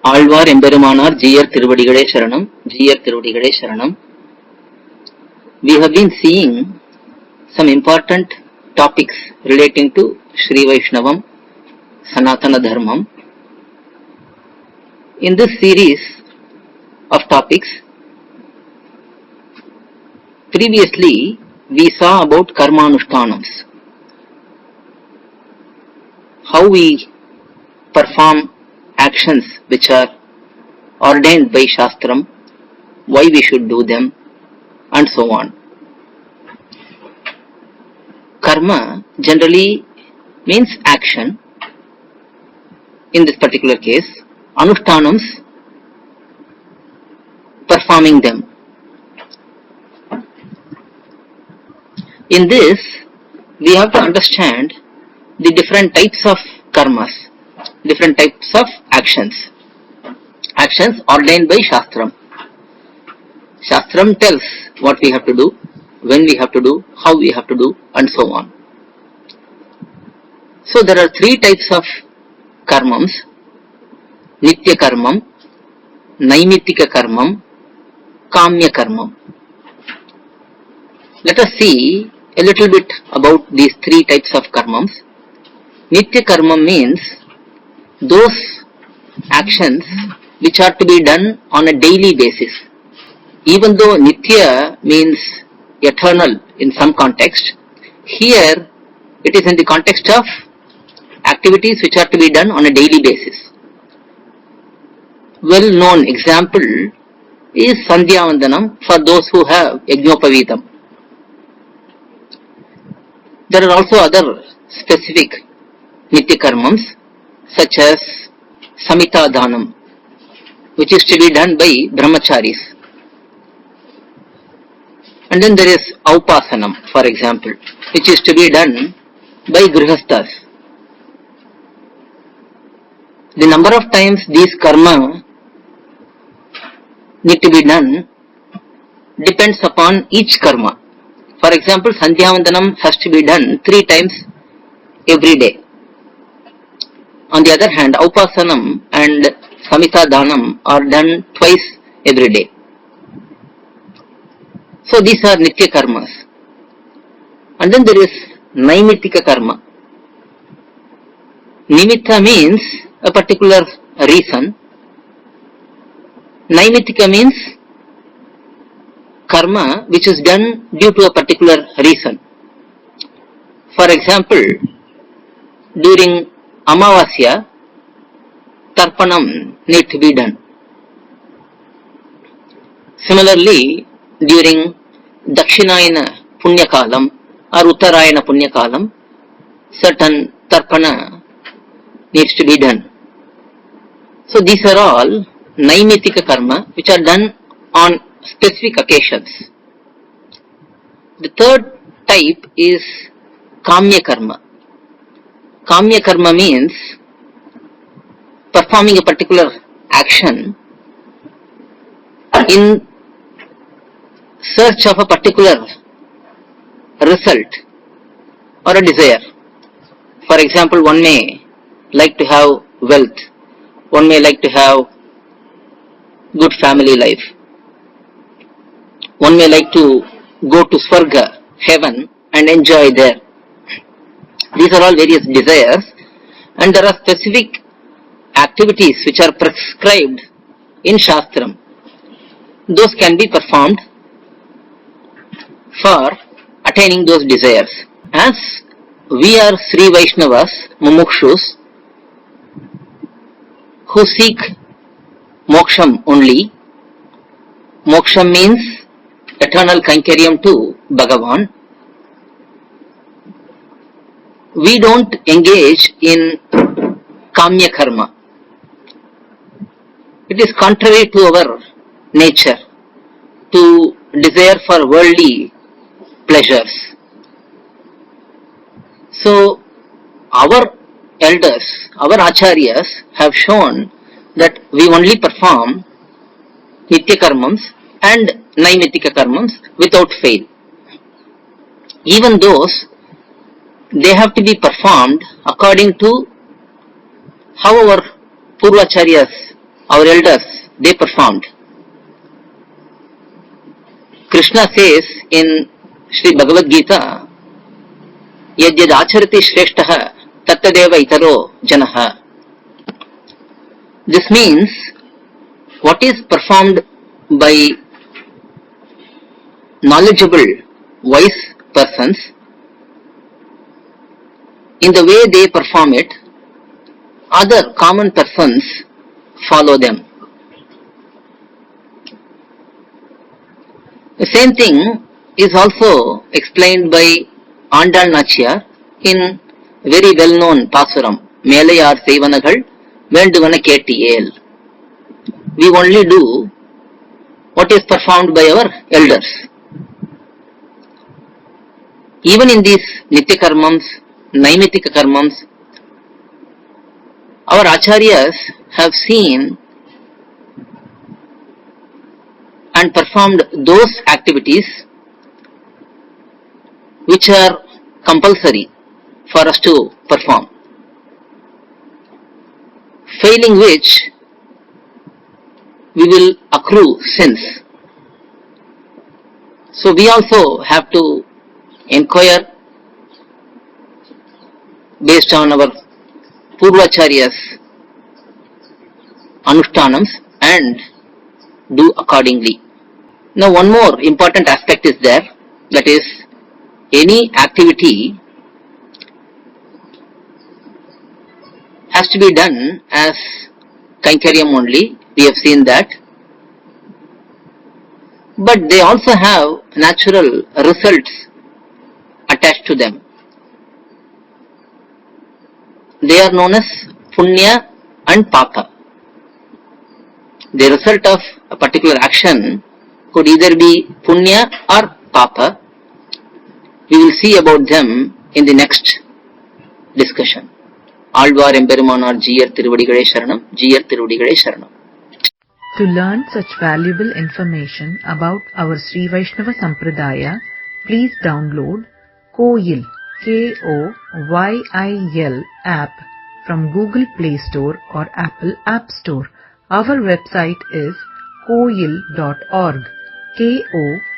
ஆழ்வார் எம்பெருமானார் ஜீயர் திருவடிகளே சரணம், ஜீயர் திருவடிகளே சரணம். We have been seeing some important topics relating to Sri Vaishnavam, Sanatana Dharmam. In this series of topics, previously we saw about karmanushtanams, how we perform actions which are ordained by Shastram, why we should do them, and so on. Karma generally means action. In this particular case, anushtanams, performing them. In this, we have to understand the different types of karmas, different types of actions. Actions ordained by Shastram. Shastram tells what we have to do, when we have to do, how we have to do, and so on. So there are three types of karmams: Nitya karmam, Naimittika karmam, Kamya karmam. Let us see a little bit about these three types of karmams. Nitya karmam means those actions which are to be done on a daily basis. Even though Nitya means eternal in some context, here it is in the context of activities which are to be done on a daily basis. Well known example is Sandhya Vandanam for those who have Yajnopavitam. There are also other specific Nitya karmams such as Samita Dhanam, which is to be done by Brahmacharis. And then there is Aupasanam, for example, which is to be done by Grihasthas. The number of times these karma need to be done depends upon each karma. For example, Sandhya Vandanam has to be done 3 times every day. On the other hand, Aupasanam and Samita Dhanam are done twice every day. So these are Nitya karmas. And then there is Naimittika karma. Nimitta means a particular reason. Naimittika means karma which is done due to a particular reason. For example, during Amavasya, Tarpanam need to be done. Similarly, during Dakshinayana Punyakalam or Uttarayana Punyakalam, certain Tarpana needs to be done. So these are all Naimittika karma which are done on specific occasions. The third type is Kamya karma. Kamya karma means performing a particular action in search of a particular result or a desire. For example, one may like to have wealth, one may like to have good family life, one may like to go to Swarga, heaven, and enjoy there. These are all various desires, and there are specific activities which are prescribed in Shastram. Those can be performed for attaining those desires. As we are Sri Vaishnavas, Mumukshus, who seek moksham only. Moksham means eternal Kainkariam to Bhagavan. We don't engage in Kamya karma. It is contrary to our nature to desire for worldly pleasures. So our elders, our acharyas have shown that we only perform Nitya karmams and Naimittika karmams without fail. Even those, they have to be performed according to how our Purvacharyas our elders, they performed. Krishna says in Sri Bhagavad Gita, Yajyad acharati shreshtaha tattadeva itaro janaha. This means what is performed by knowledgeable, wise persons, in the way they perform it, other common persons follow them. The same thing is also explained by Andal Nachiyar in very well-known Pasuram, Melayar Seivanagal, Venduvana Ketiyel. We only do what is performed by our elders. Even in these Nitya Karmams, Naimitika Karmams, our Acharyas have seen and performed those activities which are compulsory for us to perform, failing which we will accrue sins. So we also have to inquire based on our Purvacharya's Anushtanams and do accordingly. Now one more important aspect is there, that is, any activity has to be done as Kainkaryam only, we have seen that, but they also have natural results attached to them. They are known as Punya and Papa. The result of a particular action could either be Punya or Papa. We will see about them in the next discussion. Alvar Emperumanar Jiyar Tiruvadigalai Sharanam, Jiyar Tiruvadigalai Sharanam. To learn such valuable information about our Sri Vaishnava Sampradaya, please download Koyil, K-O-Y-I-L app from Google Play Store or Apple App Store. Our website is koyil.org, Koyil.org.